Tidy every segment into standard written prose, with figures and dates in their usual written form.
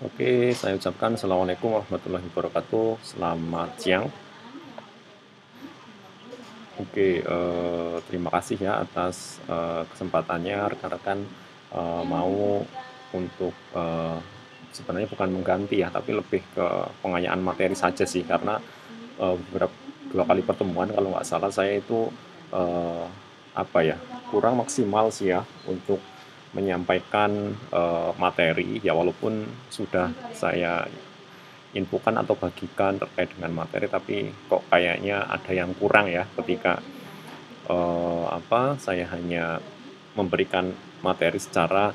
Oke, saya ucapkan Assalamualaikum warahmatullahi wabarakatuh. Selamat siang. Oke, terima kasih ya atas kesempatannya rekan-rekan mau untuk sebenarnya bukan mengganti ya, tapi lebih ke pengayaan materi saja sih, karena beberapa dua kali pertemuan kalau nggak salah saya itu eh, apa ya kurang maksimal sih ya untuk menyampaikan materi ya, walaupun sudah saya infokan atau bagikan terkait dengan materi, tapi kok kayaknya ada yang kurang ya ketika saya hanya memberikan materi secara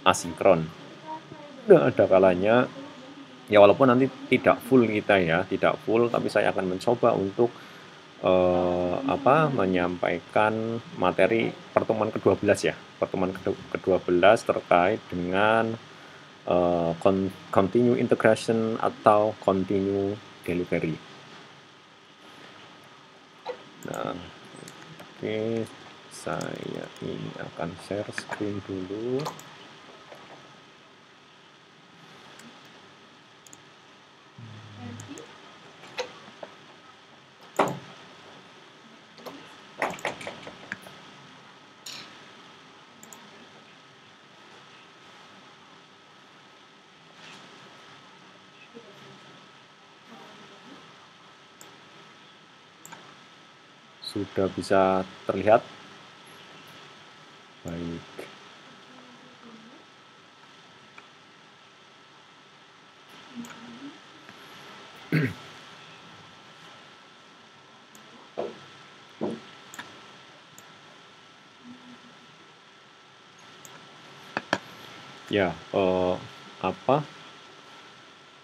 asinkron. Nah, ada kalanya ya, walaupun nanti tidak full kita ya, tidak full, tapi saya akan mencoba untuk menyampaikan materi pertemuan ke-12 ya, pertemuan ke-12 terkait dengan continue integration atau continue delivery. Nah, oke, saya ini akan share screen dulu. Sudah bisa terlihat? Baik. Ya,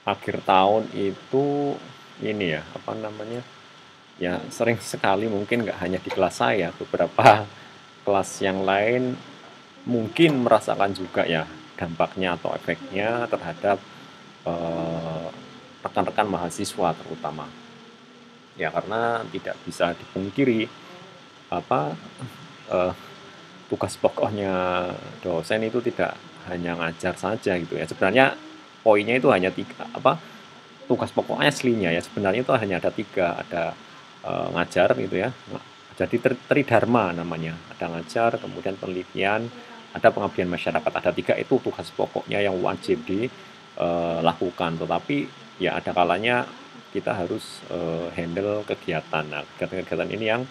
akhir tahun itu ini ya, ya sering sekali, mungkin nggak hanya di kelas saya, beberapa kelas yang lain mungkin merasakan juga ya dampaknya atau efeknya terhadap rekan-rekan mahasiswa terutama. Ya, karena tidak bisa dipungkiri apa eh, tugas pokoknya dosen itu tidak hanya ngajar saja gitu ya. Sebenarnya poinnya itu hanya tiga, tugas pokoknya aslinya ya sebenarnya itu hanya ada tiga, ada ngajar gitu ya. Jadi tridharma namanya, ada ngajar, kemudian penelitian, ada pengabdian masyarakat. Ada tiga itu tugas pokoknya yang wajib dilakukan. Tetapi ya ada kalanya kita harus handle kegiatan. Nah, kegiatan-kegiatan ini yang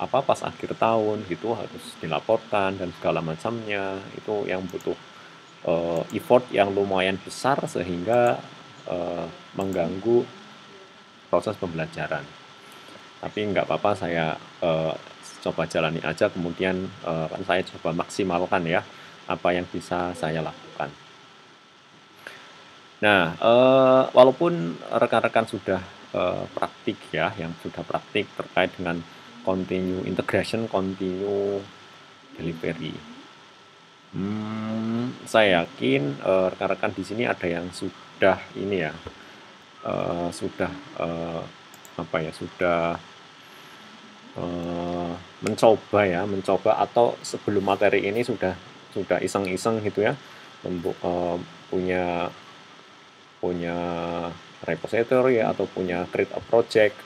pas akhir tahun gitu harus dilaporkan dan segala macamnya, itu yang butuh effort yang lumayan besar sehingga mengganggu proses pembelajaran. Tapi nggak apa-apa, saya coba jalani aja, kemudian kan saya coba maksimalkan ya apa yang bisa saya lakukan. Nah, walaupun rekan-rekan sudah praktik ya, yang sudah praktik terkait dengan continue integration, continue delivery. Saya yakin rekan-rekan di sini ada yang sudah ini ya, sudah sudah mencoba ya, mencoba, atau sebelum materi ini sudah iseng-iseng gitu ya, punya punya repository ya, atau punya create a project,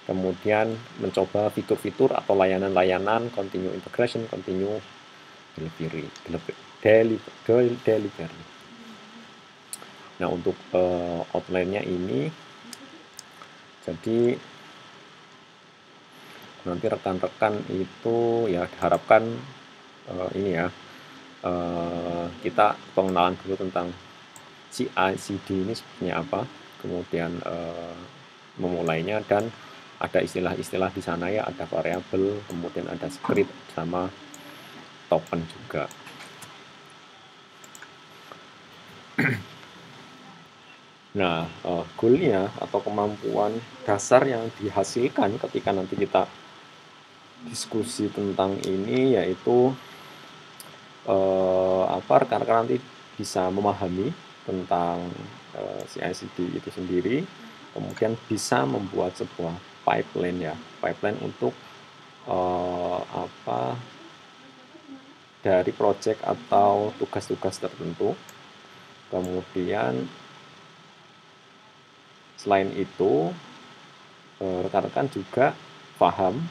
kemudian mencoba fitur-fitur atau layanan-layanan continue integration, continue delivery, delivery. Nah, untuk outline-nya ini, jadi nanti rekan-rekan itu ya diharapkan ini ya, kita pengenalan dulu tentang CI/CD ini sebenarnya apa, kemudian memulainya, dan ada istilah-istilah di sana ya, ada variabel, kemudian ada script sama token juga. Nah, goalnya atau kemampuan dasar yang dihasilkan ketika nanti kita diskusi tentang ini, yaitu rekan-rekan nanti bisa memahami tentang CI/CD itu sendiri, kemudian bisa membuat sebuah pipeline ya, pipeline untuk dari project atau tugas-tugas tertentu. Kemudian selain itu rekan-rekan juga paham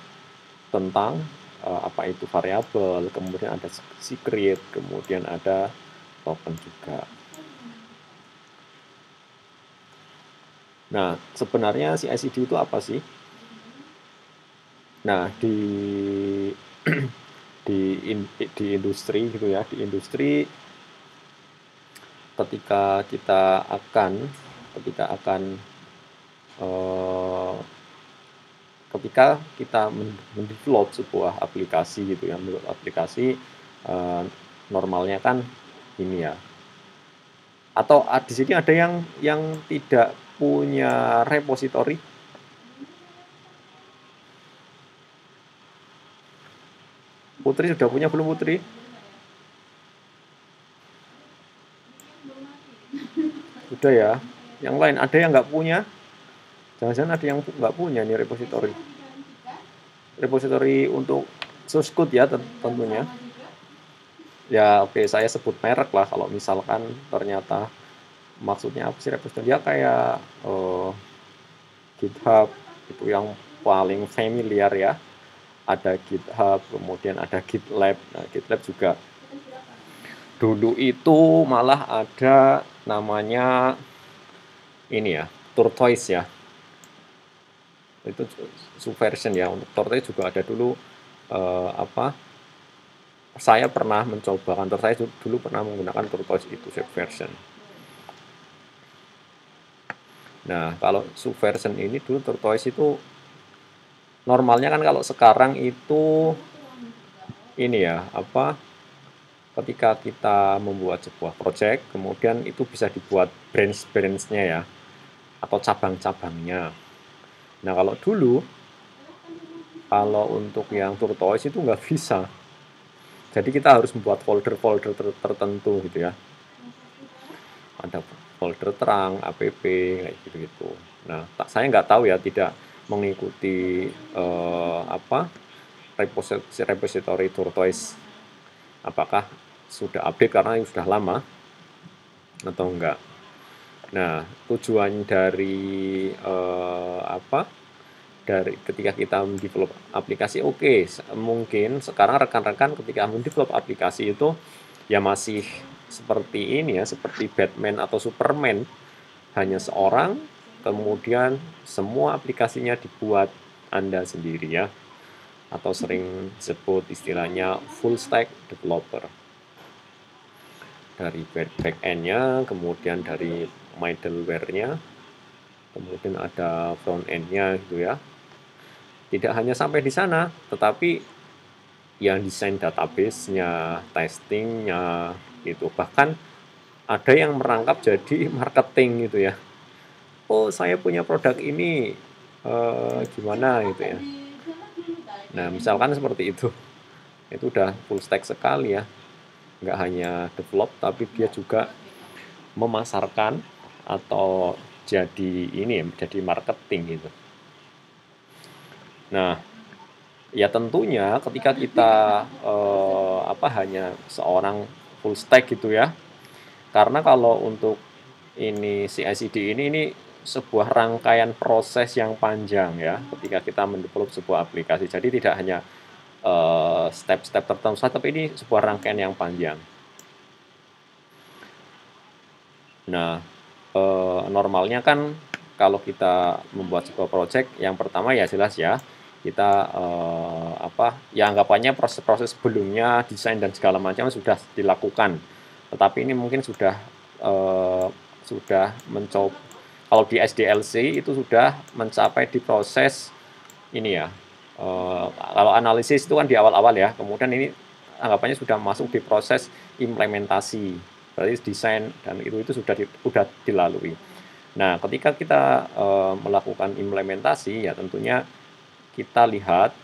tentang apa itu variabel, kemudian ada secret, kemudian ada token juga. Nah, sebenarnya CI/CD itu apa sih? Nah, di industri gitu ya, di industri ketika kita akan ketika kita mendevelop sebuah aplikasi gitu ya, menurut aplikasi normalnya kan ini ya. Atau di sini ada yang tidak punya repository. Putri sudah punya belum, Putri? Sudah ya. Yang lain ada yang nggak punya? Jangan-jangan ada yang nggak punya nih repository. Repository untuk source code ya tentunya. Ya oke, saya sebut merek lah kalau misalkan ternyata maksudnya apa sih repository? Ya kayak GitHub itu yang paling familiar ya. Ada GitHub, kemudian ada GitLab. Nah, GitLab juga dulu itu malah ada namanya ini ya, Tortoise ya. Itu subversion ya. Untuk Tortoise juga ada dulu saya pernah mencoba, kantor saya dulu pernah menggunakan Tortoise itu subversion. Nah, kalau subversion ini dulu Tortoise itu normalnya kan kalau sekarang itu ini ya, ketika kita membuat sebuah project, kemudian itu bisa dibuat branch-branch-nya ya, atau cabang-cabangnya. Nah, kalau dulu, kalau untuk yang Tortoise itu nggak bisa. Jadi kita harus membuat folder-folder tertentu gitu ya. Ada folder terang, app, kayak gitu-gitu. Nah, saya nggak tahu ya, tidak mengikuti repository Tortoise. Apakah sudah update karena sudah lama atau enggak. Nah, tujuan dari dari ketika kita mendevelop aplikasi, mungkin sekarang rekan-rekan ketika mendevelop aplikasi itu ya masih seperti ini ya, seperti Batman atau Superman, hanya seorang, kemudian semua aplikasinya dibuat Anda sendiri ya, atau sering disebut istilahnya full stack developer. Dari back-end-nya, kemudian dari middleware-nya, kemudian ada front-end-nya gitu ya. Tidak hanya sampai di sana, tetapi yang desain database-nya, testing-nya gitu. Bahkan ada yang merangkap jadi marketing gitu ya. Oh, saya punya produk ini, gimana gitu ya. Nah, misalkan seperti itu udah full stack sekali ya. Nggak hanya develop, tapi dia juga memasarkan atau jadi marketing gitu. Nah, ya tentunya ketika kita hanya seorang full stack gitu ya. Karena kalau untuk ini CI/CD ini sebuah rangkaian proses yang panjang ya ketika kita mendevelop sebuah aplikasi. Jadi tidak hanya step-step tertentu saja, tapi ini sebuah rangkaian yang panjang. Nah, normalnya kan kalau kita membuat sebuah project, yang pertama ya jelas ya kita ya anggapannya proses-proses sebelumnya desain dan segala macam sudah dilakukan. Tetapi ini mungkin sudah mencoba, kalau di SDLC itu sudah mencapai di proses ini ya. Kalau analisis itu kan di awal-awal ya, kemudian ini anggapannya sudah masuk di proses implementasi, berarti desain dan itu sudah dilalui. Nah, ketika kita melakukan implementasi ya tentunya kita lihat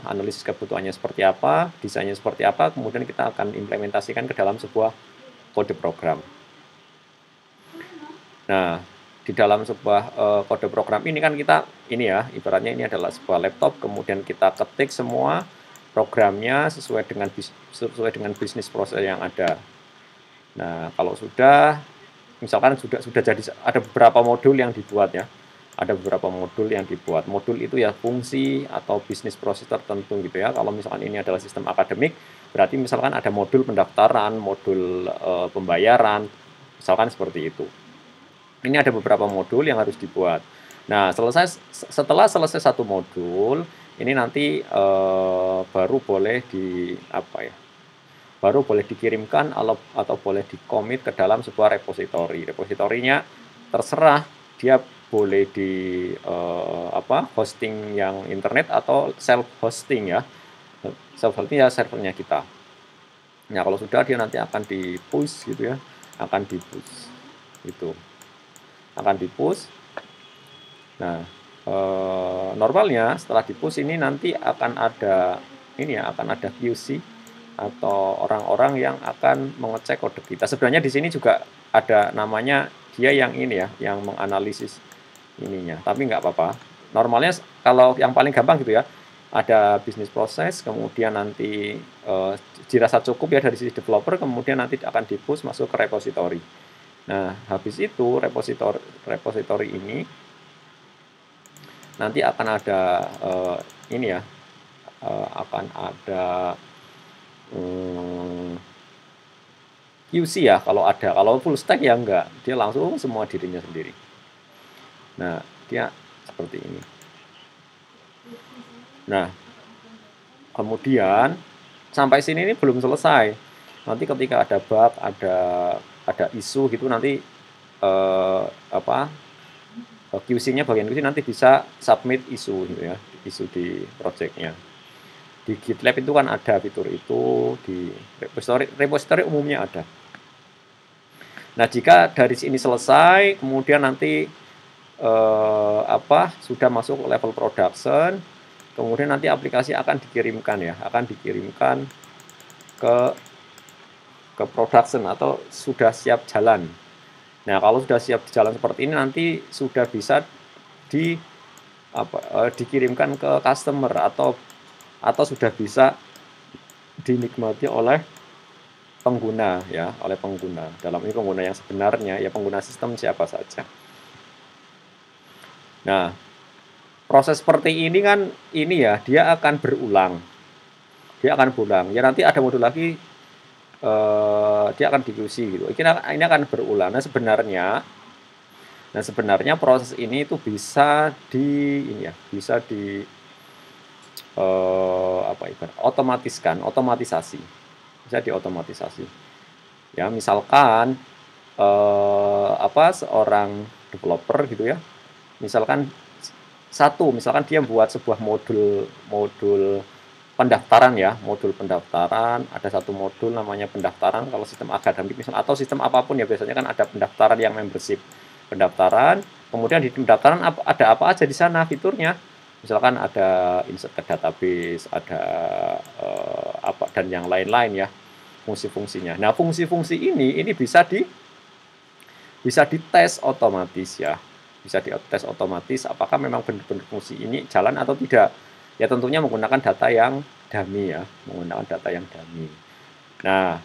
analisis kebutuhannya seperti apa, desainnya seperti apa, kemudian kita akan implementasikan ke dalam sebuah kode program. Nah, di dalam sebuah kode program ini kan kita ini ya, ibaratnya ini adalah sebuah laptop, kemudian kita ketik semua programnya sesuai dengan bisnis proses yang ada. Nah, kalau sudah, misalkan sudah jadi, ada beberapa modul yang dibuat ya. Ada beberapa modul yang dibuat. Modul itu ya fungsi atau bisnis proses tertentu gitu ya. Kalau misalkan ini adalah sistem akademik, berarti misalkan ada modul pendaftaran, modul pembayaran, misalkan seperti itu. Ini ada beberapa modul yang harus dibuat. Nah, setelah selesai satu modul, ini nanti baru boleh baru boleh dikirimkan atau boleh dikomit ke dalam sebuah repositori. Repositorinya terserah, dia boleh di hosting yang internet atau self hosting ya. Self hosting ya servernya kita. Nah, kalau sudah dia nanti akan di-push gitu ya. Akan di-push. Gitu. Akan di-push. Nah, normalnya setelah di-push ini nanti akan ada QC atau orang-orang yang akan mengecek kode kita. Sebenarnya di sini juga ada namanya, dia yang ini ya, yang menganalisis ininya, tapi nggak apa-apa. Normalnya kalau yang paling gampang gitu ya, ada bisnis proses, kemudian nanti dirasa cukup ya dari sisi developer, kemudian nanti akan di-push masuk ke repository. Nah, habis itu repository ini nanti akan ada akan ada QC ya, kalau ada. Kalau full stack ya enggak, dia langsung semua dirinya sendiri. Nah, dia seperti ini. Nah, kemudian sampai sini ini belum selesai. Nanti ketika ada bug, ada isu gitu, nanti QC-nya, bagian QC nanti bisa submit isu gitu ya, isu di project-nya. Di GitLab itu kan ada fitur itu, di repository umumnya ada. Nah, jika dari sini selesai, kemudian nanti sudah masuk level production, kemudian nanti aplikasi akan dikirimkan ya, akan dikirimkan ke production atau sudah siap jalan. Nah, kalau sudah siap jalan seperti ini, nanti sudah bisa dikirimkan ke customer atau sudah bisa dinikmati oleh pengguna ya, oleh pengguna. Dalam ini pengguna yang sebenarnya ya, pengguna sistem siapa saja. Nah, proses seperti ini kan ya, dia akan berulang. Dia akan berulang. Ya nanti ada modul lagi, dia akan di-QC gitu. Ini akan berulang. Nah, sebenarnya proses ini itu bisa otomatisasi. Bisa diotomatisasi. Ya, misalkan seorang developer gitu ya. Misalkan dia buat sebuah modul pendaftaran ya, modul pendaftaran, ada satu modul namanya pendaftaran kalau sistem akademik misalnya, atau sistem apapun ya, biasanya kan ada pendaftaran yang membership. Pendaftaran, kemudian di pendaftaran ada apa aja di sana fiturnya. Misalkan ada insert ke database, ada dan yang lain-lain ya, fungsi-fungsinya. Nah, fungsi-fungsi ini bisa dites otomatis ya. Bisa dites otomatis apakah memang benar-benar fungsi ini jalan atau tidak. Ya tentunya menggunakan data yang dummy ya, Nah,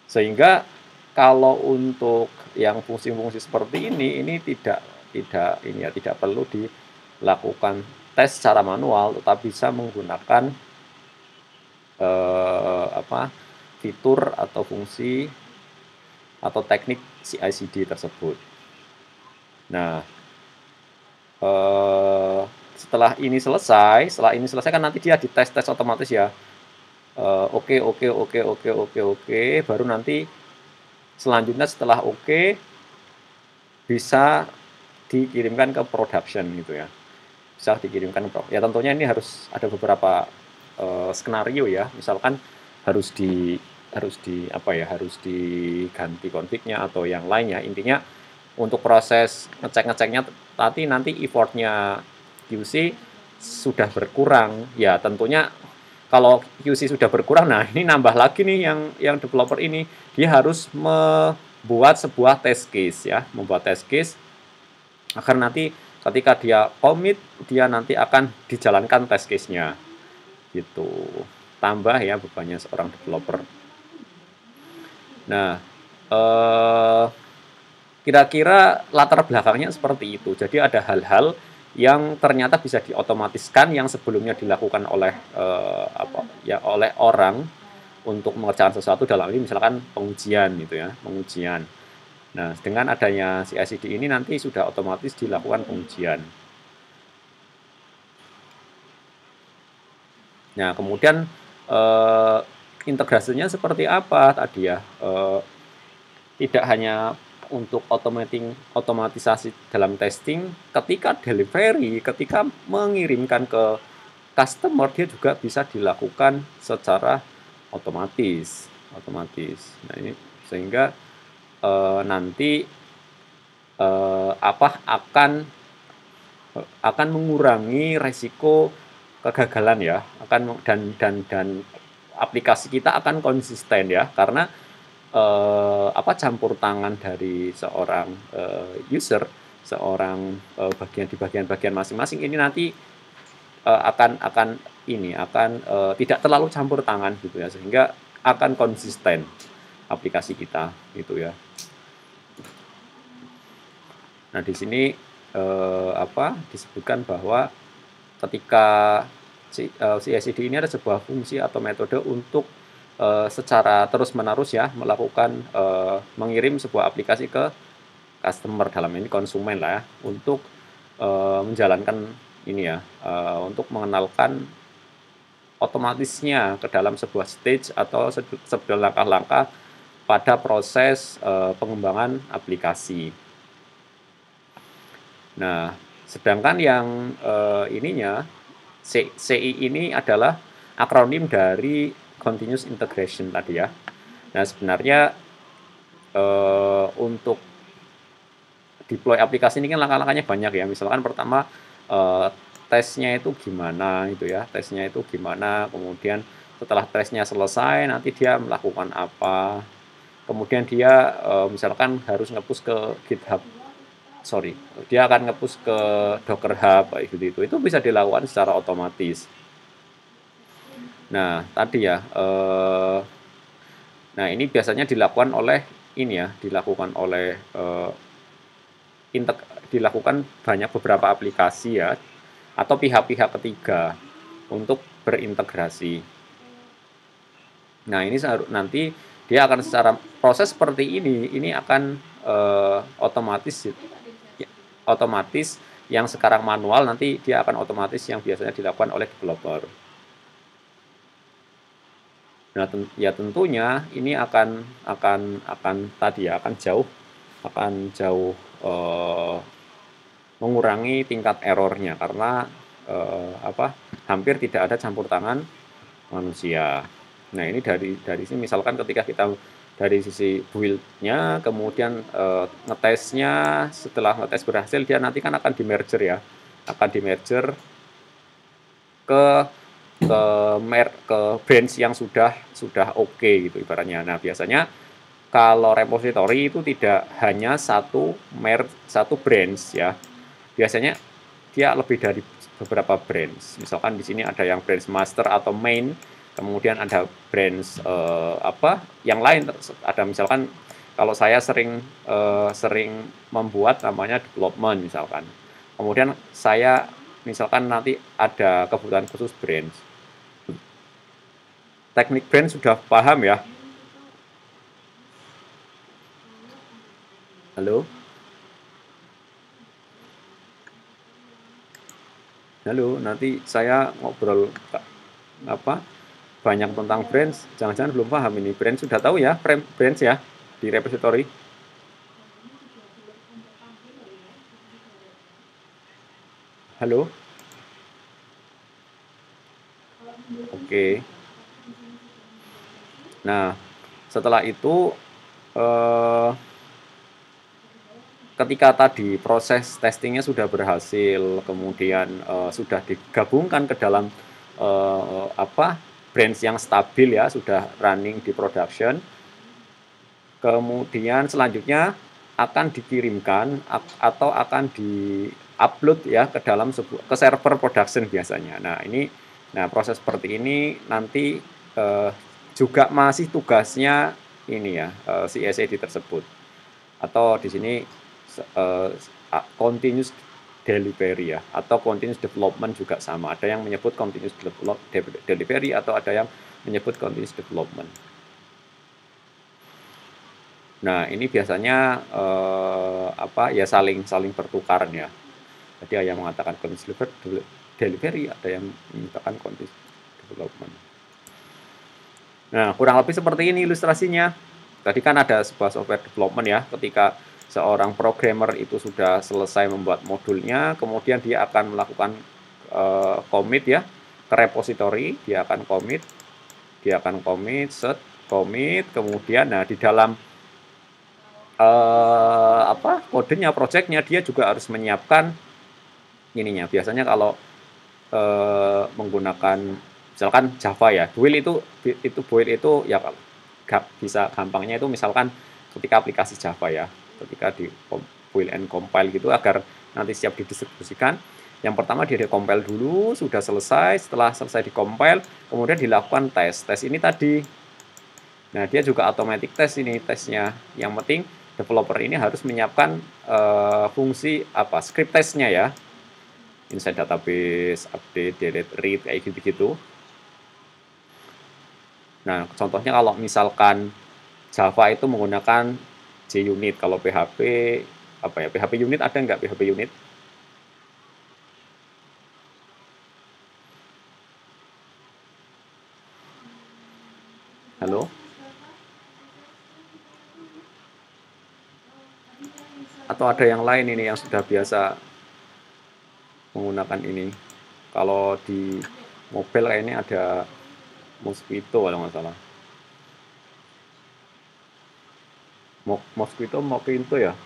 sehingga kalau untuk yang fungsi-fungsi seperti ini tidak perlu dilakukan tes secara manual, tetapi bisa menggunakan fitur atau fungsi atau teknik CI/CD tersebut. Nah, setelah ini selesai kan nanti dia dites otomatis ya. Oke, baru nanti selanjutnya setelah oke bisa dikirimkan ke production gitu ya. Bisa dikirimkan ke ya, tentunya ini harus ada beberapa skenario ya. Misalkan harus diganti config-nya atau yang lainnya. Intinya untuk proses ngeceknya nanti effortnya QC sudah berkurang ya. Tentunya kalau QC sudah berkurang, nah ini nambah lagi nih yang developer ini, dia harus membuat sebuah test case ya, membuat test case agar nanti ketika dia commit, dia nanti akan dijalankan test case-nya. Gitu. Tambah ya bebannya seorang developer. Nah, kira-kira latar belakangnya seperti itu. Jadi ada hal-hal yang ternyata bisa diotomatiskan yang sebelumnya dilakukan oleh oleh orang untuk mengerjakan sesuatu, dalam ini misalkan pengujian gitu ya, pengujian. Nah, dengan adanya CI/CD ini nanti sudah otomatis dilakukan pengujian. Nah, kemudian integrasinya seperti apa tadi ya? Tidak hanya untuk otomatisasi dalam testing, ketika delivery, ketika mengirimkan ke customer, dia juga bisa dilakukan secara otomatis. Nah, ini sehingga nanti akan mengurangi resiko kegagalan ya, dan aplikasi kita akan konsisten ya, karena campur tangan dari seorang user, seorang di bagian-bagian masing-masing ini nanti akan tidak terlalu campur tangan gitu ya, sehingga akan konsisten aplikasi kita gitu ya. Nah, di sini disebutkan bahwa ketika CI/CD ini ada sebuah fungsi atau metode untuk secara terus-menerus ya melakukan mengirim sebuah aplikasi ke customer, dalam ini konsumen lah ya, untuk menjalankan ini ya, untuk mengenalkan otomatisnya ke dalam sebuah stage atau sebuah langkah-langkah pada proses pengembangan aplikasi. Nah, sedangkan yang CI ini adalah akronim dari Continuous Integration tadi ya. Nah, sebenarnya untuk deploy aplikasi ini kan langkah-langkahnya banyak ya. Misalkan pertama tesnya itu gimana gitu ya. Tesnya itu gimana, kemudian setelah tesnya selesai nanti dia melakukan apa. Kemudian dia misalkan harus nge-push ke GitHub. Dia akan nge-push ke Docker Hub kayak gitu. Itu bisa dilakukan secara otomatis. Nah, tadi ya, nah ini biasanya dilakukan oleh dilakukan banyak beberapa aplikasi ya, atau pihak-pihak ketiga untuk berintegrasi. Nah, ini nanti dia akan secara proses seperti ini akan otomatis yang sekarang manual, nanti dia akan otomatis yang biasanya dilakukan oleh developer. Nah, ya tentunya ini akan jauh mengurangi tingkat errornya, karena hampir tidak ada campur tangan manusia. Nah, ini dari sini misalkan ketika kita dari sisi build-nya, kemudian ngetesnya, setelah ngetes berhasil, dia nanti kan akan di-merger ya, ke branch yang sudah oke gitu ibaratnya. Nah, biasanya kalau repository itu tidak hanya satu branch ya. Biasanya dia lebih dari beberapa branch. Misalkan di sini ada yang branch master atau main, kemudian ada branch yang lain, ada misalkan kalau saya sering membuat namanya development misalkan. Kemudian saya misalkan nanti ada kebutuhan khusus branch. Teknik branch sudah paham ya? Halo? Halo, nanti saya ngobrol banyak tentang branch, jangan-jangan belum paham ini. Branch sudah tahu ya, branch ya di repository. Halo? Oke. Nah, setelah itu ketika tadi proses testingnya sudah berhasil, kemudian sudah digabungkan ke dalam branch yang stabil ya, sudah running di production, kemudian selanjutnya akan dikirimkan atau akan upload ya ke dalam ke server production biasanya. Nah proses seperti ini nanti juga masih tugasnya ini ya si SED tersebut, atau di sini continuous delivery ya, atau continuous development juga sama. Ada yang menyebut continuous delivery atau ada yang menyebut continuous development. Nah ini biasanya ya saling bertukar ya. Jadi ada yang mengatakan continuous delivery, ada yang mengatakan continuous development. Nah kurang lebih seperti ini ilustrasinya. Tadi kan ada sebuah software development ya, ketika seorang programmer itu sudah selesai membuat modulnya, kemudian dia akan melakukan commit ya ke repository, dia akan commit, set commit, kemudian nah di dalam kodenya, projectnya dia juga harus menyiapkan ininya. Biasanya kalau menggunakan misalkan Java ya, build itu ya bisa gampangnya itu misalkan ketika aplikasi Java ya, ketika di build and compile gitu agar nanti siap didistribusikan. Yang pertama dia compile dulu, sudah selesai, setelah selesai di-compile, kemudian dilakukan tes. Tes ini tadi. Nah, dia juga automatic test ini tesnya. Yang penting developer ini harus menyiapkan fungsi script testnya ya. Inside database, update, delete, read, kayak gitu-gitu. Nah, contohnya kalau misalkan Java itu menggunakan JUnit, kalau PHP PHP unit ada nggak PHP unit? Halo? Atau ada yang lain ini yang sudah biasa menggunakan ini? Kalau di mobile kayaknya ada Mosquito kalau nggak salah. Mosquito ya.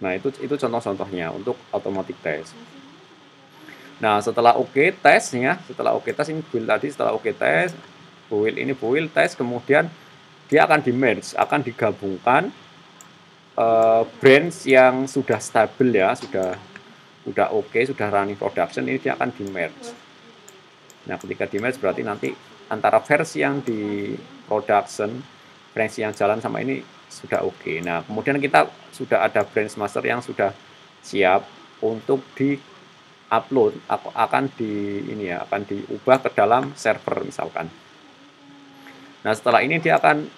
Nah itu contoh-contohnya untuk automatic test. Nah setelah tes ini build tadi, setelah tes, build test, kemudian dia akan di-merge, akan digabungkan branch yang sudah stabil ya, sudah sudah running production, ini dia akan di-merge. Nah ketika di-merge berarti nanti antara versi yang di production, branch yang jalan sama ini sudah oke. Nah kemudian kita sudah ada branch master yang sudah siap untuk di-upload, akan diubah ke dalam server misalkan. Nah setelah ini dia akan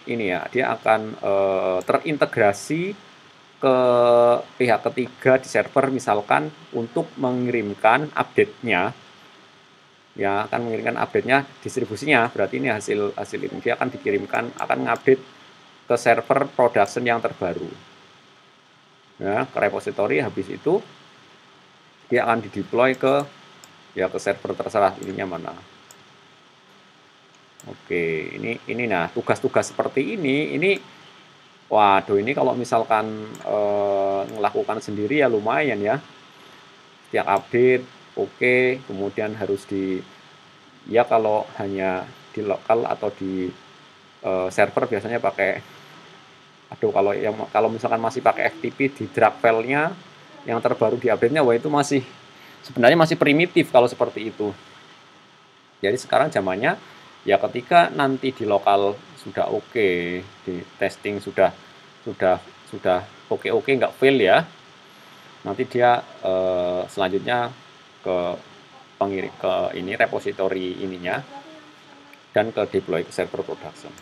terintegrasi ke pihak ketiga di server misalkan untuk mengirimkan update-nya. Ya, akan mengirimkan update-nya, distribusinya. Berarti ini hasil ini dia akan dikirimkan, akan ngupdate ke server production yang terbaru. Ya, ke repository, habis itu dia akan dideploy ke server terserah ininya mana. Oke, ini nah tugas-tugas seperti ini waduh ini kalau misalkan melakukan sendiri ya lumayan ya. Setiap update oke, kemudian harus kalau hanya di lokal atau di server biasanya pakai kalau misalkan masih pakai FTP di drag filenya yang terbaru di update-nya, wah itu sebenarnya masih primitif kalau seperti itu. Jadi sekarang zamannya ya ketika nanti di lokal sudah oke, di testing sudah oke nggak fail ya, nanti dia selanjutnya ke repository ininya dan ke deploy ke server production.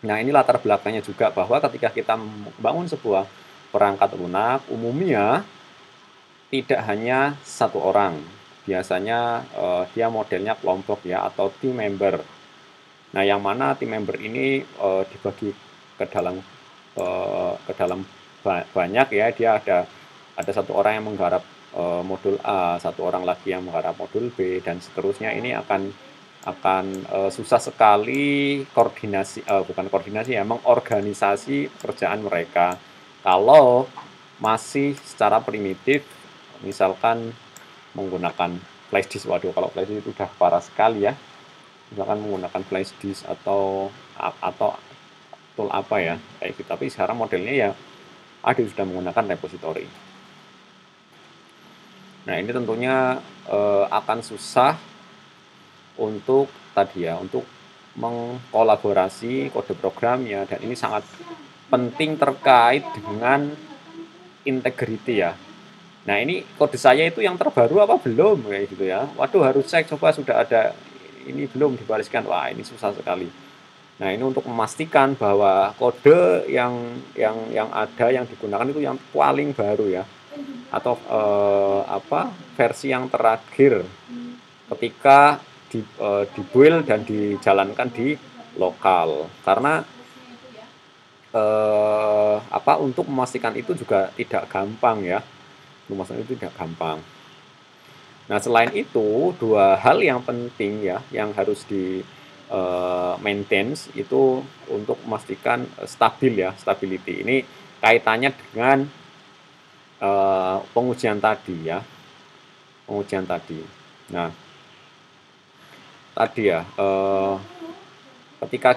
Nah ini latar belakangnya juga bahwa ketika kita membangun sebuah perangkat lunak, umumnya tidak hanya satu orang, biasanya dia modelnya kelompok ya, atau team member. Nah yang mana team member ini dibagi ke dalam banyak ya, dia ada satu orang yang menggarap modul A, satu orang lagi yang menggarap modul B, dan seterusnya. Ini akan susah sekali mengorganisasi pekerjaan mereka kalau masih secara primitif, misalkan menggunakan flash disk. Waduh, kalau flash disk itu udah parah sekali ya. misalkan menggunakan flash disk atau tool apa ya kayak gitu. Tapi sekarang modelnya ya ada sudah menggunakan repository. Nah ini tentunya akan susah untuk tadi ya, untuk mengkolaborasi kode programnya, dan ini sangat penting terkait dengan integrity ya. Nah ini kode saya itu yang terbaru apa belum kayak gitu ya. Waduh harus cek coba sudah ada ini belum dibariskan. Wah ini susah sekali. Nah ini untuk memastikan bahwa kode yang ada yang digunakan itu yang paling baru ya, atau versi yang terakhir ketika dibuild dan dijalankan di lokal. Karena untuk memastikan itu juga tidak gampang ya. Memastikan itu tidak gampang. Nah, selain itu, dua hal yang penting ya yang harus di maintenance itu untuk memastikan stabil ya, stability. Ini kaitannya dengan pengujian tadi ya. Pengujian tadi. Nah, tadi ya ketika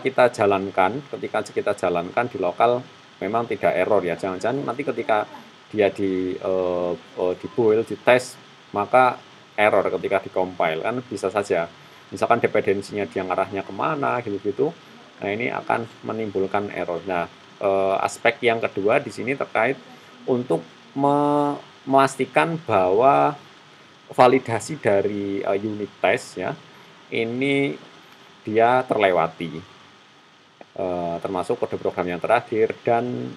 kita jalankan di lokal memang tidak error ya. Jangan-jangan nanti ketika dia di build, di tes, maka error ketika di compile, kan bisa saja. Misalkan dependensinya dia ngarahnya kemana gitu-gitu. Nah, ini akan menimbulkan error. Nah, aspek yang kedua di sini terkait untuk memastikan bahwa validasi dari unit test ya, ini dia terlewati. Termasuk kode program yang terakhir dan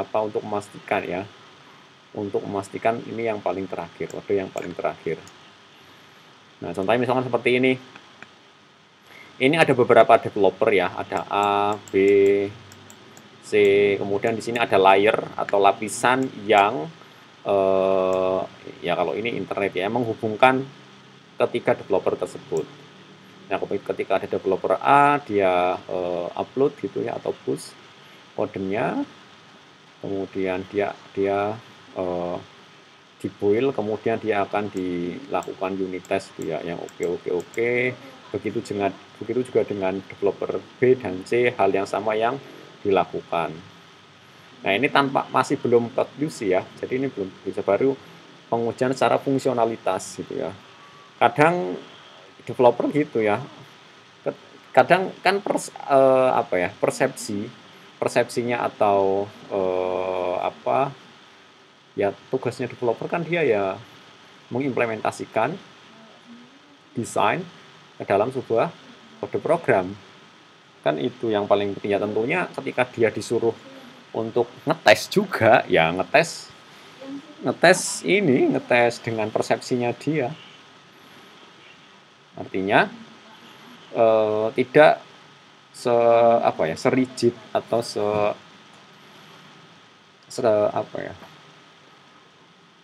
untuk memastikan ya, untuk memastikan ini yang paling terakhir, kode yang paling terakhir. Nah, contohnya misalkan seperti ini. Ini ada beberapa developer ya, ada A, B, C, kemudian di sini ada layer atau lapisan yang ya kalau ini internet ya, menghubungkan ketiga developer tersebut. Nah, ketika ada developer A, dia upload gitu ya atau push kodenya, kemudian dia dibuild, kemudian dia akan dilakukan unit test gitu ya, yang oke. Begitu juga dengan developer B dan C, hal yang sama yang dilakukan. Nah, ini masih belum code QC ya, jadi ini belum bisa, baru pengujian secara fungsionalitas gitu ya. Kadang developer gitu ya, kadang kan persepsinya atau ya tugasnya developer kan dia ya mengimplementasikan desain ke dalam sebuah kode program, kan itu yang paling penting ya. Tentunya ketika dia disuruh untuk ngetes juga ya, ngetes dengan persepsinya dia, artinya tidak serigid atau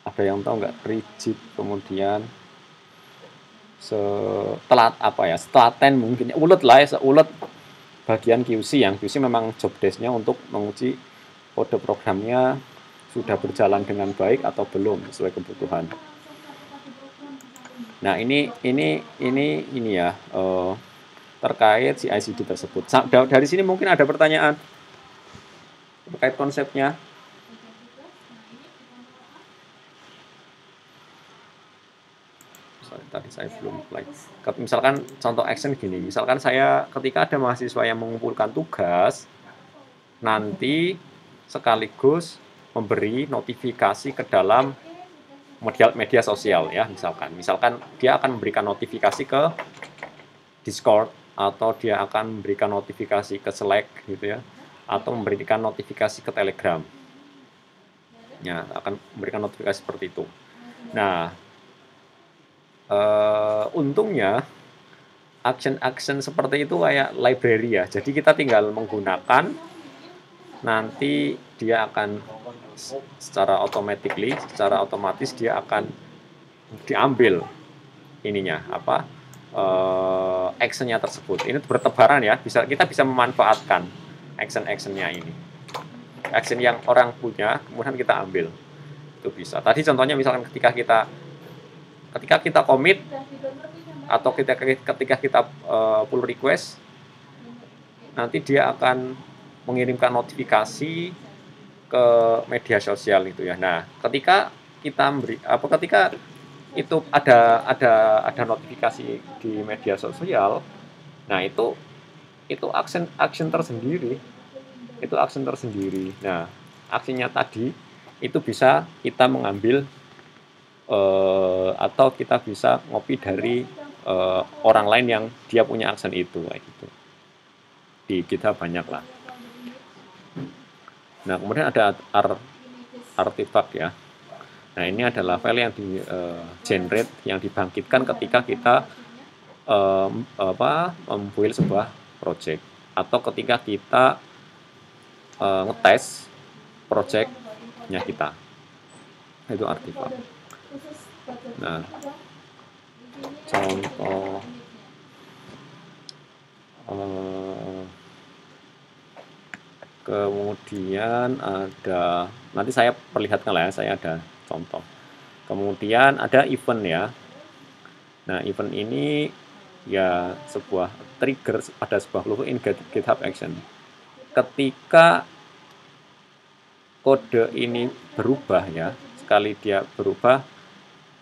ada yang tahu nggak, rigid, kemudian setelaten mungkin, ulet lah ya, seulet bagian QC, yang QC memang job desk-nya untuk menguji kode programnya sudah berjalan dengan baik atau belum sesuai kebutuhan. Nah, ini ya terkait CI/CD tersebut. Dari sini mungkin ada pertanyaan terkait konsepnya. Tadi saya belum play. Misalkan contoh action gini, misalkan saya ketika ada mahasiswa yang mengumpulkan tugas, nanti sekaligus memberi notifikasi ke dalam media sosial ya, misalkan dia akan memberikan notifikasi ke Discord, atau dia akan memberikan notifikasi ke Slack gitu ya, atau memberikan notifikasi ke Telegram ya, akan memberikan notifikasi seperti itu. Nah, untungnya action seperti itu kayak library ya, jadi kita tinggal menggunakan, nanti dia akan secara otomatis dia akan diambil ininya actionnya tersebut. Ini bertebaran ya, kita bisa memanfaatkan actionnya ini, action yang orang punya kemudian kita ambil, itu bisa. Tadi contohnya misalkan ketika kita ketika kita commit atau ketika kita pull request, nanti dia akan mengirimkan notifikasi ke media sosial itu ya. Nah, ketika kita ketika itu ada notifikasi di media sosial, nah itu action tersendiri, itu action tersendiri. Nah, aksinya tadi itu bisa kita mengambil atau kita bisa ngopi dari orang lain yang dia punya action itu, kayak gitu. Di GitHub banyak lah. Nah, kemudian ada artifact ya. Nah, ini adalah file yang di generate, yang dibangkitkan ketika kita membuild sebuah project atau ketika kita ngetes projectnya kita. Itu artifact. Nah, contoh kemudian ada, nanti saya perlihatkan lah ya, saya ada contoh. Kemudian ada event ya. Nah, event ini ya sebuah trigger pada sebuah flow in GitHub Action. Ketika kode ini berubah ya, sekali dia berubah,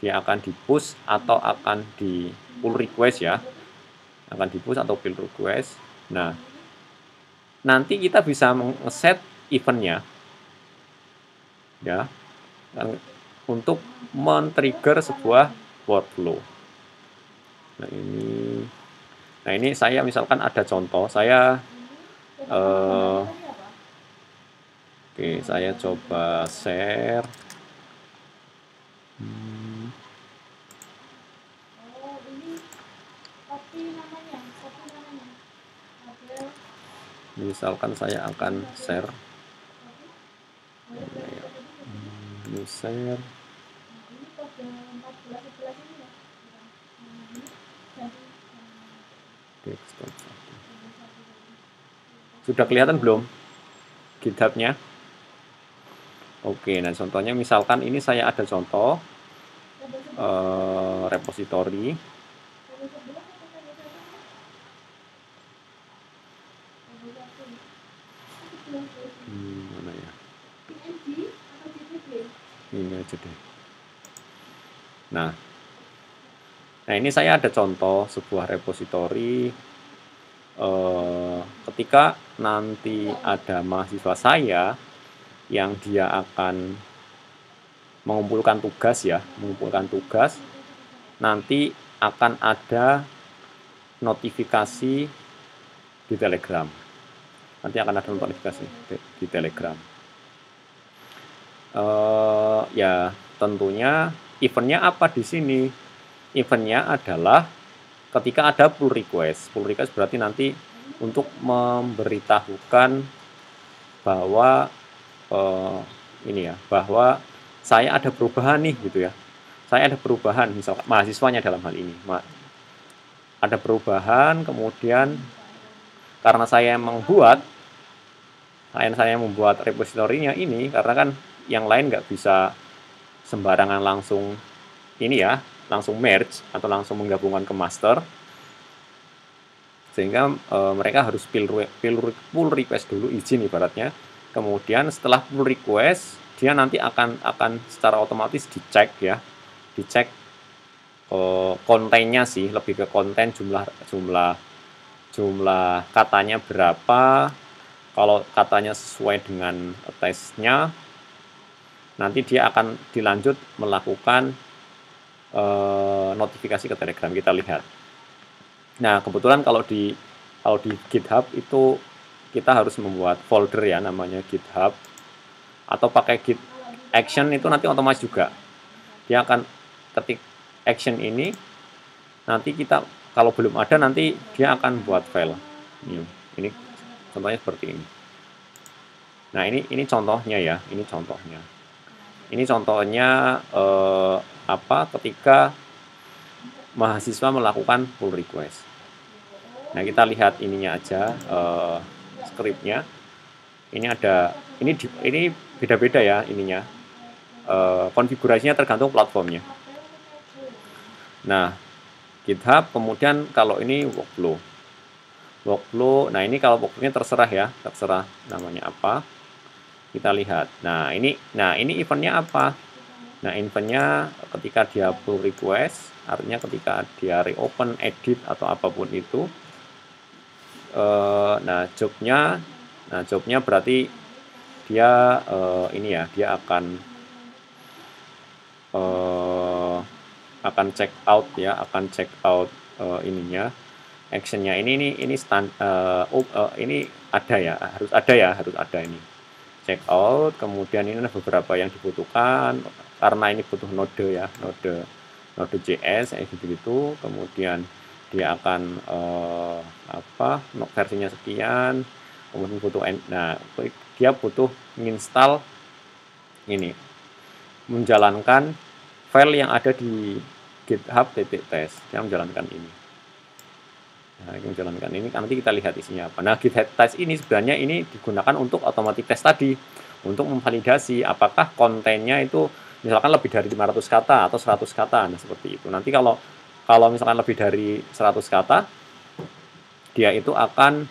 dia akan di-push atau akan di pull request ya. Akan di-push atau pull request. Nah, nanti kita bisa nge-set eventnya ya, untuk men-trigger sebuah workflow. Nah ini saya misalkan ada contoh, saya oke, saya coba share. Misalkan saya akan share, share. Sudah kelihatan belum GitHub-nya? Oke, nah contohnya misalkan ini saya ada contoh repository. Mana ya? Ini aja deh. Nah ini saya ada contoh sebuah repository. Ketika nanti ada mahasiswa saya yang dia akan mengumpulkan tugas ya, nanti akan ada notifikasi di Telegram. Nanti akan ada notifikasi di Telegram. Ya tentunya eventnya apa di sini? Eventnya adalah ketika ada pull request. Pull request berarti nanti untuk memberitahukan bahwa bahwa saya ada perubahan nih gitu ya. Saya ada perubahan, misalkan mahasiswanya dalam hal ini. Ada perubahan, kemudian karena saya membuat repositorinya ini, karena kan yang lain nggak bisa sembarangan langsung ini ya, langsung merge atau langsung menggabungkan ke master, sehingga mereka harus pull request dulu, izin ibaratnya. Kemudian setelah pull request, dia nanti akan secara otomatis dicek ya, kontennya sih, lebih ke konten, jumlah katanya berapa. Kalau katanya sesuai dengan tesnya, nanti dia akan dilanjut melakukan notifikasi ke Telegram. Kita lihat. Nah, kebetulan kalau di GitHub itu kita harus membuat folder ya, namanya GitHub, atau pakai Git Action itu nanti otomatis juga. Dia akan ketik action ini, nanti kita kalau belum ada nanti dia akan buat file. Ini contohnya seperti ini. Nah, ini contohnya ya, ini contohnya. Ini contohnya ketika mahasiswa melakukan pull request. Nah, kita lihat ininya aja, scriptnya. Ini ada, ini beda-beda ya ininya. Konfigurasinya tergantung platformnya. Nah, GitHub, kemudian kalau ini workflow. Nah ini kalau workflow-nya terserah ya, terserah namanya apa. Kita lihat. Nah ini eventnya apa? Nah eventnya ketika dia pull request, artinya ketika dia reopen, edit atau apapun itu. Nah jobnya berarti dia ini ya, dia akan check out ya, akan check out ininya, actionnya ini ini ada ya, harus ada ini check out. Kemudian ini ada beberapa yang dibutuhkan karena ini butuh node ya, node JS kayak gitu. Kemudian dia akan versinya sekian, kemudian butuh dia butuh menginstal ini, menjalankan file yang ada di github.test, yang menjalankan ini. Nah, yang menjalankan ini nanti kita lihat isinya apa. Nah, GitHub test ini sebenarnya ini digunakan untuk automatic test tadi, untuk memvalidasi apakah kontennya itu misalkan lebih dari 500 kata atau 100 kata. Nah, seperti itu. Nanti kalau misalkan lebih dari 100 kata, dia itu akan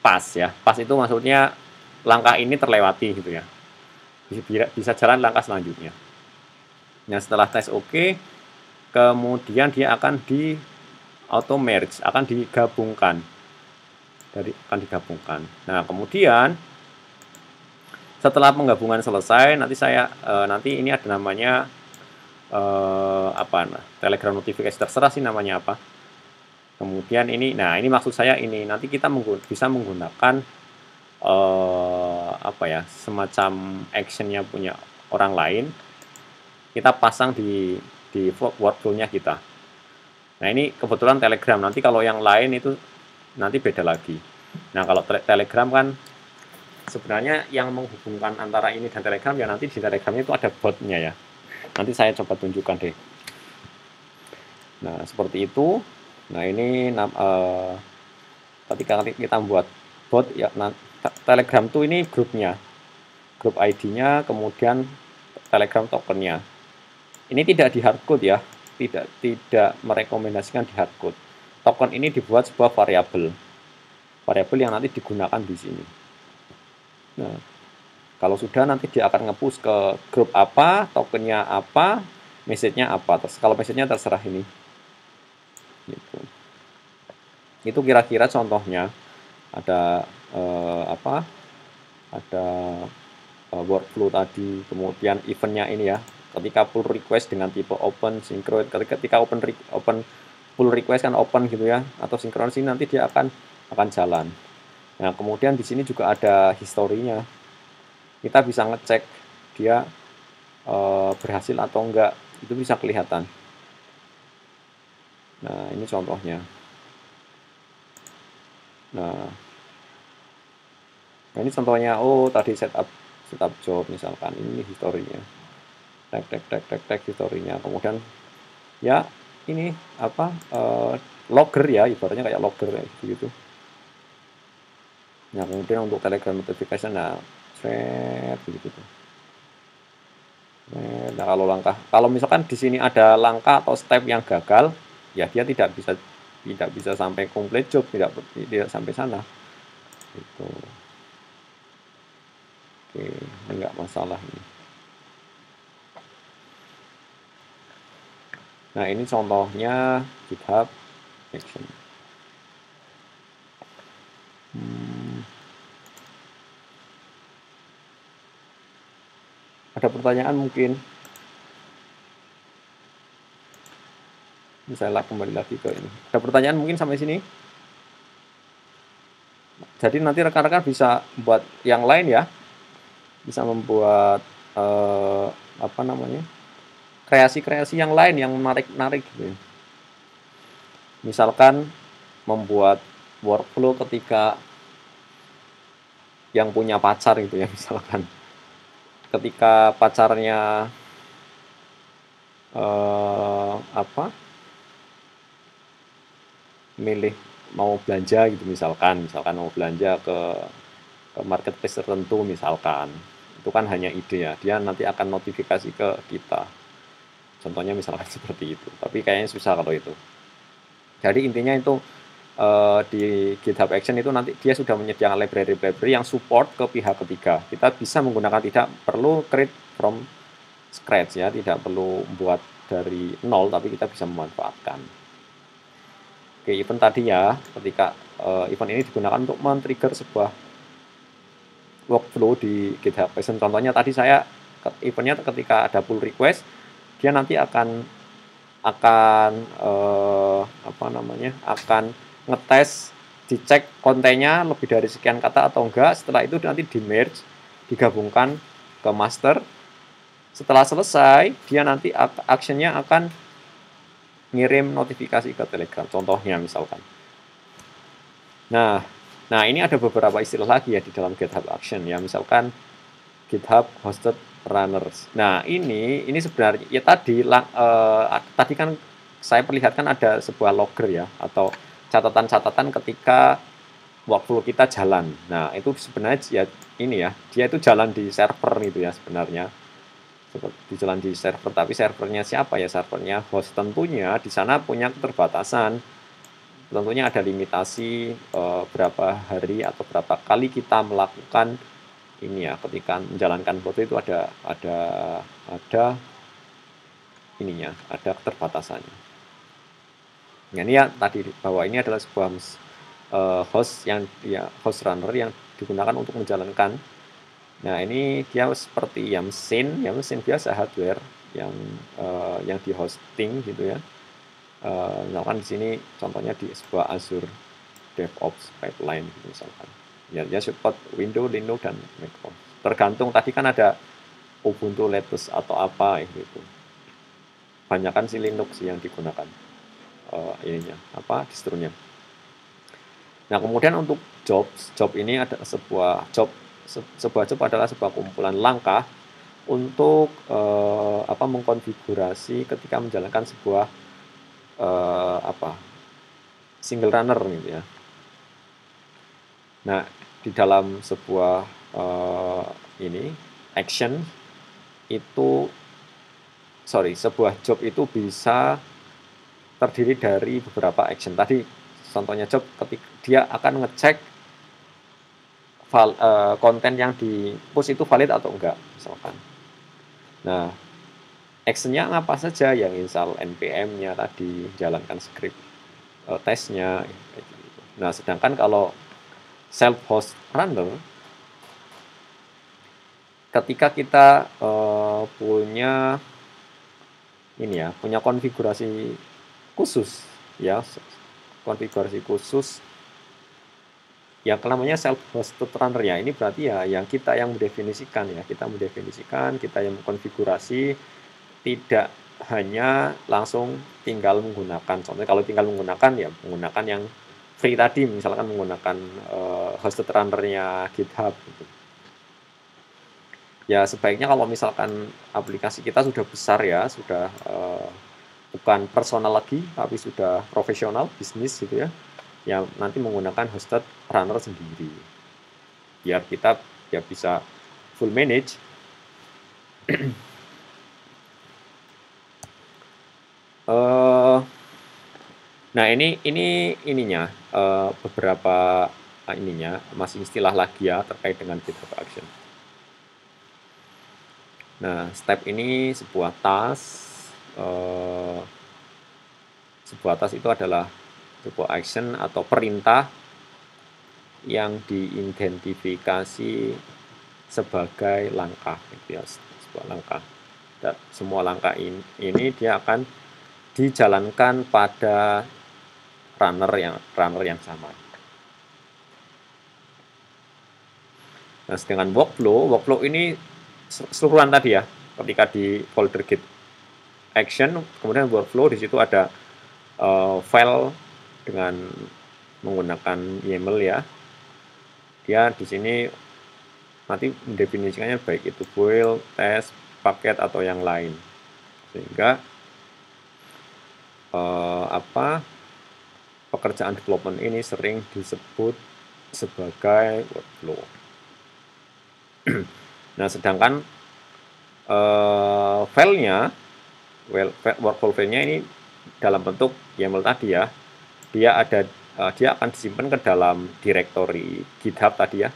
pas ya. Pas itu maksudnya langkah ini terlewati gitu ya. Bisa jalan langkah selanjutnya. Nah, setelah tes oke, kemudian dia akan di auto merge, akan digabungkan. Nah, kemudian setelah penggabungan selesai, nanti ini ada namanya Telegram notification, terserah sih namanya apa. Kemudian ini maksud saya ini nanti kita bisa menggunakan semacam actionnya punya orang lain, kita pasang di workflow-nya kita. Nah ini kebetulan Telegram, nanti kalau yang lain itu nanti beda lagi. Nah kalau Telegram kan sebenarnya yang menghubungkan antara ini dan Telegram ya, nanti di Telegramnya itu ada botnya ya. Nanti saya coba tunjukkan deh. Nah seperti itu. Nah ini ketika kita buat bot ya, Telegram tuh ini grupnya, grup ID-nya, kemudian Telegram tokennya. Ini tidak di hardcode ya, tidak merekomendasikan di hardcode. Token ini dibuat sebuah variabel yang nanti digunakan di sini. Nah, kalau sudah nanti dia akan nge-push ke grup apa, tokennya apa, message-nya apa. Terus kalau message-nya terserah ini. Gitu. Itu kira-kira contohnya. Ada ada workflow tadi, kemudian eventnya ini ya. Ketika pull request dengan tipe open, sinkron, ketika open pull request kan open gitu ya, atau sinkron sini nanti dia akan jalan. Nah, kemudian di sini juga ada historinya. Kita bisa ngecek dia berhasil atau enggak, itu bisa kelihatan. Nah, ini contohnya. Nah, ini contohnya, tadi setup job misalkan, ini historinya. Tag historinya. Kemudian ya ini logger ya, ibaratnya kayak logger gitu. Nah, kemudian untuk Telegram notification, nah begitu. Nah, kalau misalkan di sini ada langkah atau step yang gagal, ya dia tidak bisa sampai complete job, tidak sampai sana. Itu. Oke, enggak masalah ini. Nah, ini contohnya GitHub Action. Ada pertanyaan mungkin? Misalnya kembali lagi ke ini. Ada pertanyaan mungkin sampai sini? Jadi nanti rekan-rekan bisa buat yang lain ya. Bisa membuat kreasi-kreasi yang lain yang menarik gitu ya. Misalkan membuat workflow ketika yang punya pacar gitu ya, misalkan ketika pacarnya milih mau belanja gitu, misalkan mau belanja ke marketplace tertentu misalkan, itu kan hanya ide ya, dia nanti akan notifikasi ke kita. Contohnya misalkan seperti itu. Tapi kayaknya susah kalau itu. Jadi intinya itu di GitHub Action itu nanti dia sudah menyediakan library-library yang support ke pihak ketiga. Kita bisa menggunakan, tidak perlu create from scratch ya, tidak perlu buat dari nol, tapi kita bisa memanfaatkan. Oke, event tadi ya, ketika event ini digunakan untuk men-trigger sebuah workflow di GitHub Action. Contohnya tadi saya eventnya ketika ada pull request, dia nanti akan apa namanya, akan ngetes, dicek kontennya lebih dari sekian kata atau enggak. Setelah itu nanti di merge, digabungkan ke master. Setelah selesai, dia nanti actionnya akan ngirim notifikasi ke Telegram, contohnya misalkan. Nah ini ada beberapa istilah lagi ya di dalam GitHub Action ya, misalkan GitHub Hosted Runners. Nah ini sebenarnya ya tadi kan saya perlihatkan ada sebuah logger ya, atau catatan-catatan ketika workflow kita jalan. Nah itu sebenarnya ya ini ya, dia itu jalan di server itu ya sebenarnya. Di jalan di server, tapi servernya siapa ya? Servernya host. Tentunya di sana punya keterbatasan, tentunya ada limitasi berapa hari atau berapa kali kita melakukan ini ya, ketika menjalankan workflow itu ada ininya, ada keterbatasannya. Nah, ini ya tadi bahwa ini adalah sebuah host runner yang digunakan untuk menjalankan. Nah ini dia seperti mesin biasa, hardware yang di hosting gitu ya. Misalkan di sini contohnya di sebuah Azure DevOps pipeline gitu misalkan. Ya dia support Windows, Linux dan macOS. Tergantung tadi kan ada Ubuntu, Linux atau apa gitu. Banyakan si Linux yang digunakan ininya distronya. Nah kemudian untuk job ini ada sebuah job adalah sebuah kumpulan langkah untuk mengkonfigurasi ketika menjalankan sebuah single runner gitu ya. Nah di dalam sebuah sebuah job itu bisa terdiri dari beberapa action. Tadi contohnya job ketika dia akan ngecek konten yang di push itu valid atau enggak misalkan. Nah actionnya apa saja, yang install npm-nya tadi, jalankan script tesnya. Nah sedangkan kalau self host runner, ketika kita punya konfigurasi khusus ya, konfigurasi khusus yang namanya self-hosted runner ya, ini berarti ya yang kita yang mendefinisikan ya, kita yang mengkonfigurasi, tidak hanya langsung tinggal menggunakan. Contohnya kalau tinggal menggunakan ya menggunakan yang free tadi, misalkan menggunakan hosted runner-nya GitHub gitu. Ya sebaiknya kalau misalkan aplikasi kita sudah besar ya, sudah bukan personal lagi tapi sudah profesional bisnis gitu ya, yang nanti menggunakan hosted runner sendiri biar kita ya bisa full manage. Nah ini ininya beberapa masih istilah lagi ya terkait dengan GitHub Action. Nah step ini sebuah task itu adalah sebuah action atau perintah yang diidentifikasi sebagai langkah gitu ya, sebuah langkah. Dan semua langkah ini dia akan dijalankan pada runner yang sama. Nah sedangkan workflow ini seluruhan tadi ya, ketika di folder git action kemudian workflow, di situ ada file dengan menggunakan YAML ya. Dia di sini nanti mendefinisikannya baik itu build, test, paket atau yang lain. Sehingga pekerjaan development ini sering disebut sebagai workflow. Nah sedangkan filenya workflow file-nya ini dalam bentuk YAML tadi ya. Dia akan disimpan ke dalam directory GitHub tadi ya.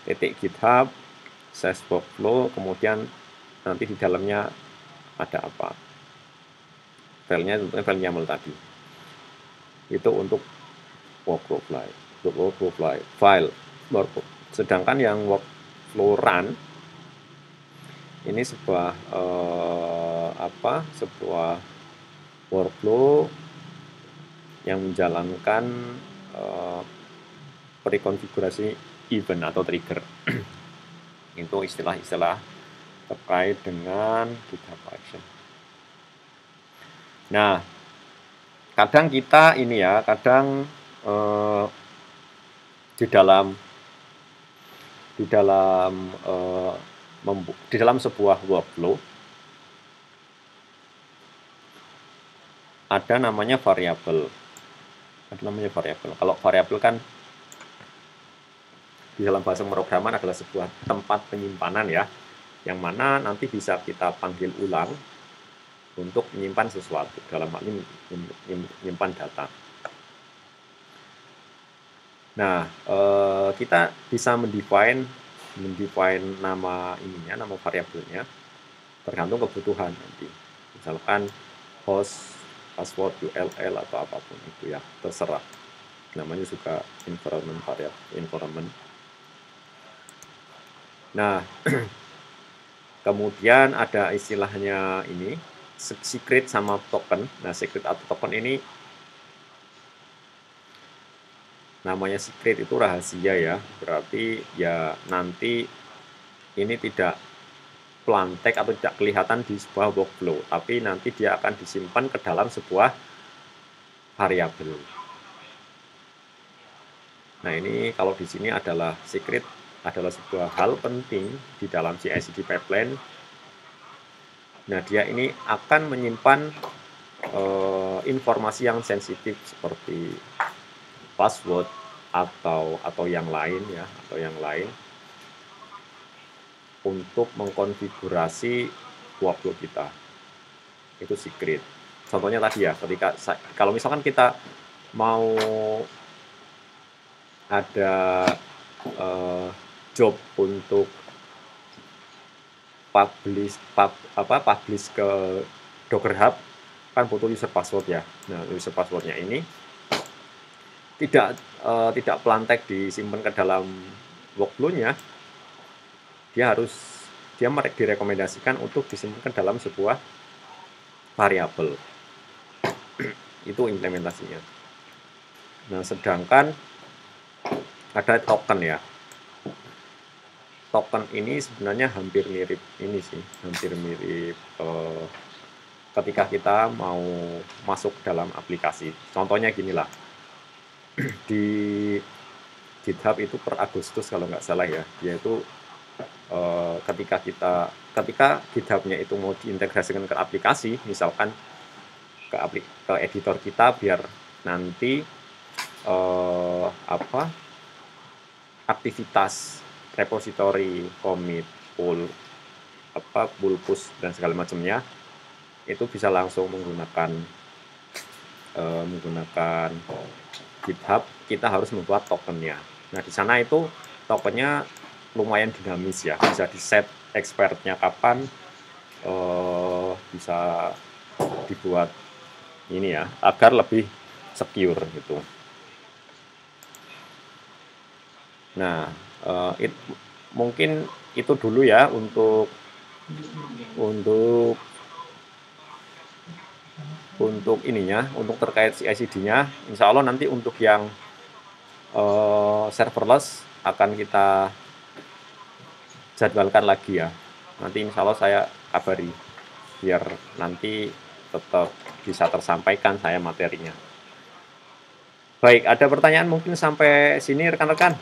.github /workflow, kemudian nanti di dalamnya ada apa? Filenya tentunya file YAML tadi. Itu untuk workflow file. Sedangkan yang workflow run ini sebuah sebuah workflow yang menjalankan prekonfigurasi event atau trigger. Itu istilah-istilah terkait dengan GitHub Action. Nah, kadang kita ini ya, kadang di dalam sebuah workflow ada namanya variabel. Kalau variabel kan di dalam bahasa pemrograman adalah sebuah tempat penyimpanan ya, yang mana nanti bisa kita panggil ulang untuk menyimpan sesuatu, dalam hal ini menyimpan data. Nah, kita bisa mendefine nama ininya, nama variabelnya, tergantung kebutuhan nanti. Misalkan host, password, URL atau apapun itu ya, terserah. Namanya juga environment variable, environment. Nah, kemudian ada istilahnya ini, secret sama token. Nah, secret atau token ini namanya secret itu rahasia ya, berarti ya nanti ini tidak plantek atau tidak kelihatan di sebuah workflow, tapi nanti dia akan disimpan ke dalam sebuah variabel. Nah, ini kalau di sini adalah secret adalah sebuah hal penting di dalam CI/CD pipeline. Nah, dia ini akan menyimpan informasi yang sensitif seperti password atau yang lain ya, untuk mengkonfigurasi workflow kita. Itu secret. Contohnya tadi ya, kalau misalkan kita mau ada job untuk publish ke Docker Hub, kan butuh user password ya. Nah, user passwordnya ini tidak plantek disimpan ke dalam workflow-nya. Dia direkomendasikan untuk disimpan ke dalam sebuah variabel. Itu implementasinya. Nah, sedangkan ada token ya. Token ini sebenarnya hampir mirip ketika kita mau masuk dalam aplikasi. Contohnya ginilah, di GitHub itu per Agustus kalau nggak salah ya, yaitu ketika GitHub-nya itu mau diintegrasikan ke aplikasi, misalkan ke editor kita biar nanti aktivitas repository, commit, pull push dan segala macamnya itu bisa langsung menggunakan GitHub. Kita harus membuat tokennya. Nah, di sana itu tokennya lumayan dinamis ya, bisa di set expirednya kapan, bisa dibuat ini ya agar lebih secure gitu. Nah, mungkin itu dulu ya untuk ininya, untuk terkait CI/CD-nya. Insya Allah nanti untuk yang serverless akan kita jadwalkan lagi ya. Nanti insya Allah saya kabari biar nanti tetap bisa tersampaikan saya materinya. Baik, ada pertanyaan mungkin sampai sini rekan-rekan?